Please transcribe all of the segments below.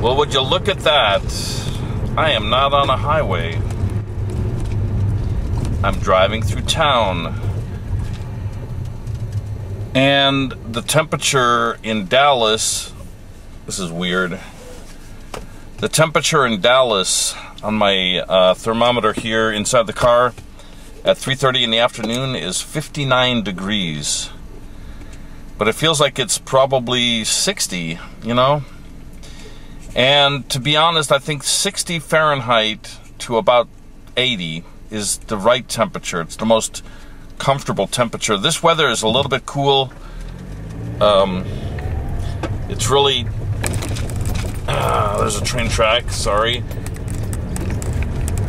Well, would you look at that? I am not on a highway. I'm driving through town. And the temperature in Dallas, this is weird. The temperature in Dallas on my thermometer here inside the car at 3:30 in the afternoon is 59 degrees. But it feels like it's probably 60, you know? And to be honest, I think 60 Fahrenheit to about 80 is the right temperature. It's the most comfortable temperature. This weather is a little bit cool. It's really... there's a train track, sorry.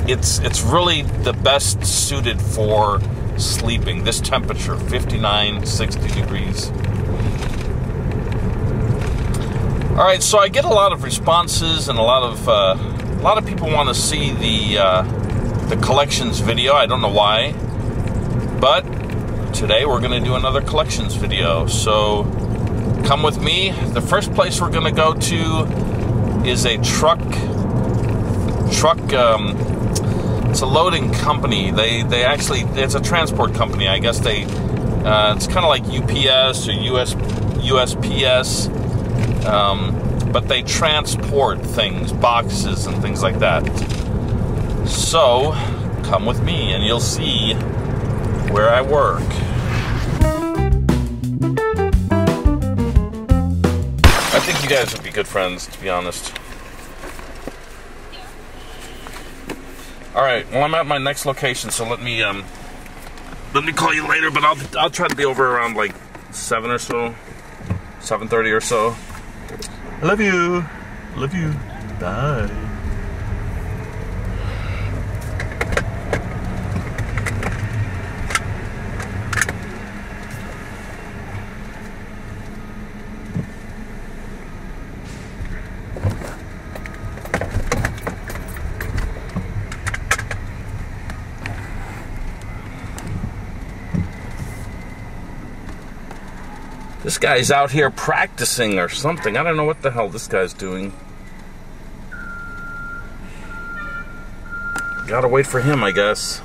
It's really the best suited for sleeping. This temperature, 59, 60 degrees. All right, so I get a lot of responses, and a lot of people want to see the collections video. I don't know why, but today we're going to do another collections video. So come with me. The first place we're going to go to is a truck. It's a loading company. They actually, it's a transport company. I guess it's kind of like UPS or USPS. But they transport things, boxes and things like that. So, come with me and you'll see where I work. I think you guys would be good friends, to be honest. Alright, well, I'm at my next location, so let me call you later, but I'll try to be over around like 7 or so, 7:30 or so. I love you. Love you. Bye. This guy's out here practicing or something. I don't know what the hell this guy's doing. Gotta wait for him, I guess.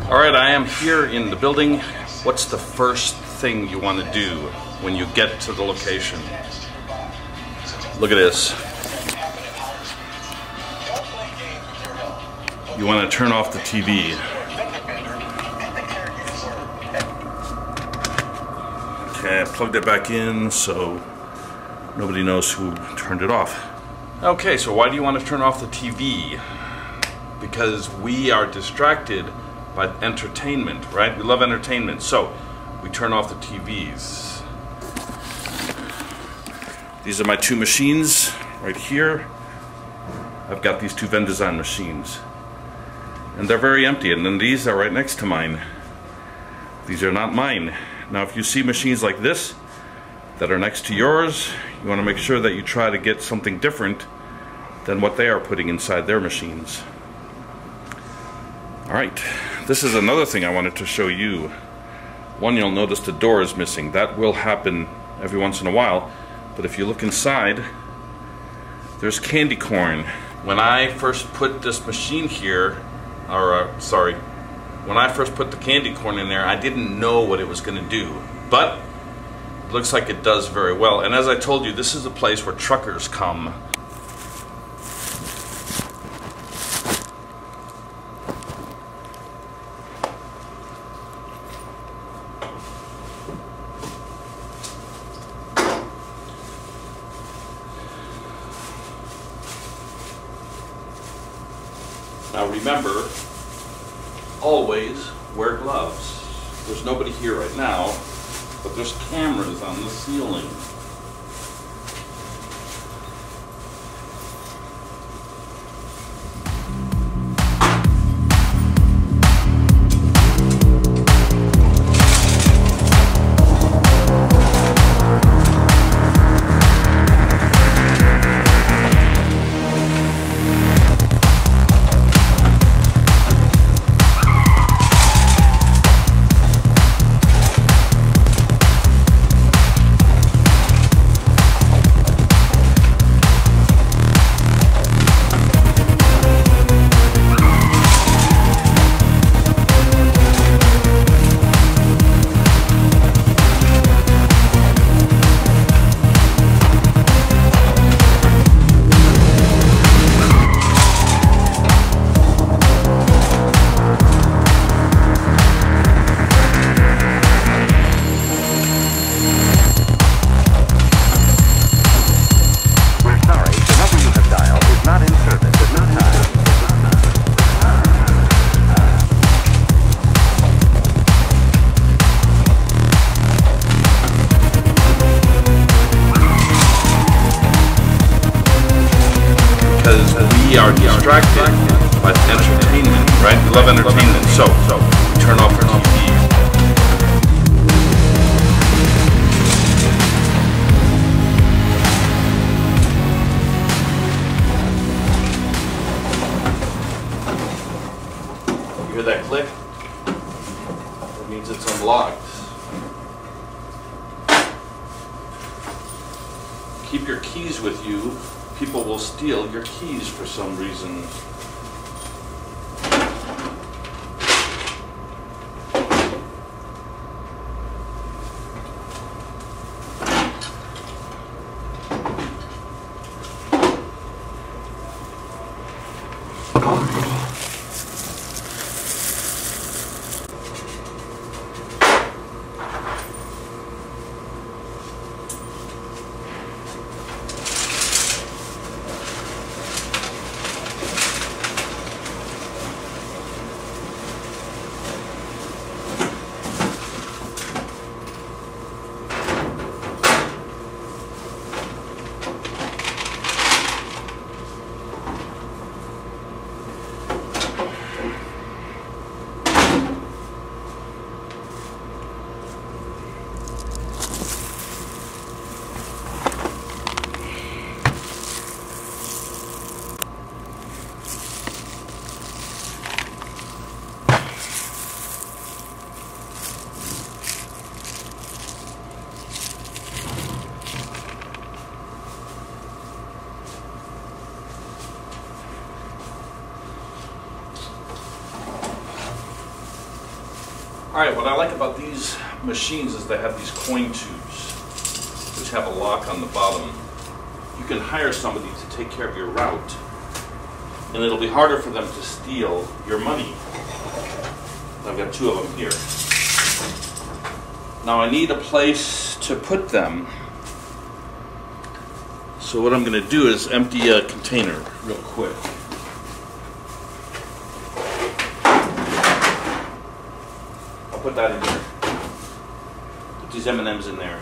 Alright, I am here in the building. What's the first thing you want to do when you get to the location? Look at this. You want to turn off the TV. Okay, I plugged it back in so nobody knows who turned it off. Okay, so why do you want to turn off the TV? Because we are distracted by entertainment, right? We love entertainment, so we turn off the TVs. These are my two machines right here. I've got these two Vending machines, and they're very empty, and then these are right next to mine. These are not mine. Now, if you see machines like this that are next to yours, you want to make sure that you try to get something different than what they are putting inside their machines. Alright, this is another thing I wanted to show you. One, you'll notice the door is missing. That will happen every once in a while, but if you look inside, there's candy corn. When I first put this machine here, when I first put the candy corn in there, I didn't know what it was going to do, but it looks like it does very well. And as I told you, this is a place where truckers come. Now remember, always wear gloves. There's nobody here right now, but there's cameras on the ceiling. we are distracted by entertainment, right? We love entertainment, so turn off our TV. You hear that click? That means it's unlocked. Keep your keys with you. People will steal your keys for some reason. Alright, what I like about these machines is they have these coin tubes, which have a lock on the bottom. You can hire somebody to take care of your route, and it'll be harder for them to steal your money. I've got two of them here. Now I need a place to put them. So what I'm going to do is empty a container real quick. Put that in there. Put these M&Ms in there.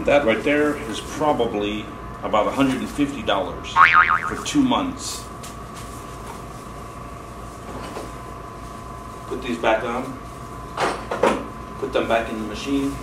That right there is probably about $150 for 2 months. Put these back on. Put them back in the machine.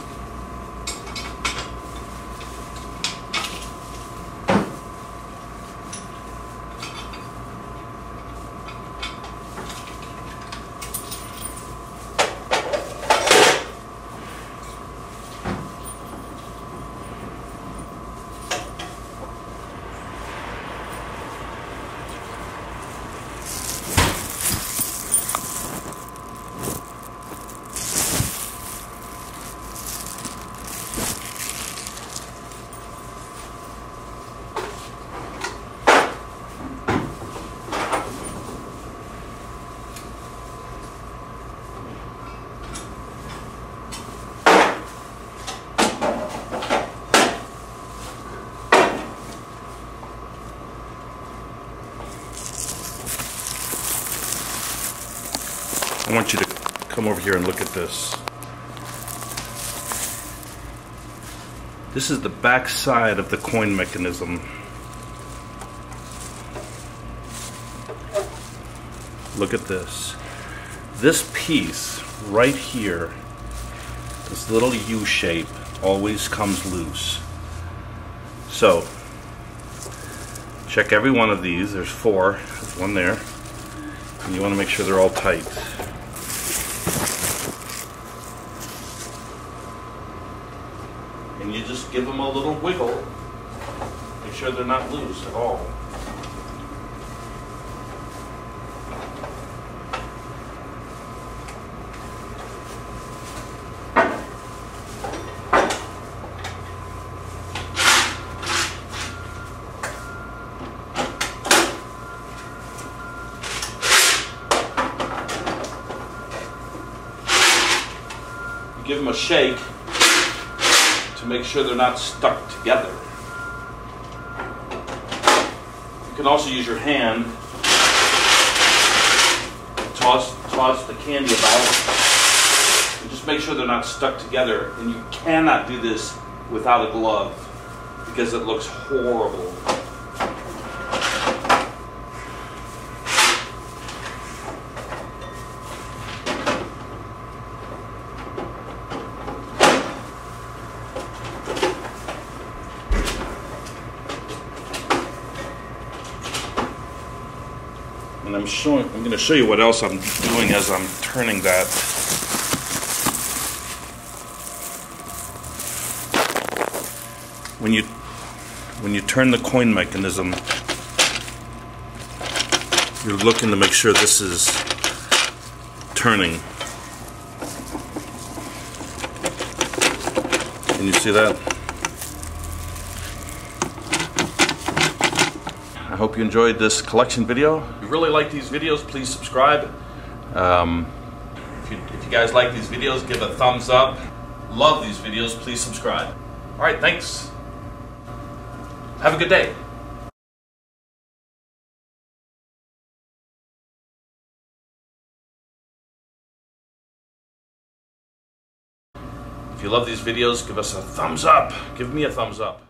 I want you to come over here and look at this. This is the back side of the coin mechanism. Look at this. This piece right here, this little U shape, always comes loose. So, check every one of these. There's 4. There's one there. And you want to make sure they're all tight. And you just give them a little wiggle. Make sure they're not loose at all. give them a shake to make sure they're not stuck together. You can also use your hand, toss the candy about, and just make sure they're not stuck together. And you cannot do this without a glove because it looks horrible. And I'm going to show you what else I'm doing as I'm turning that. When you turn the coin mechanism, you're looking to make sure this is turning. Can you see that? I hope you enjoyed this collection video. If you really like these videos, please subscribe. If you guys like these videos, give a thumbs up. Love these videos, please subscribe. All right, thanks. Have a good day. If you love these videos, give us a thumbs up. Give me a thumbs up.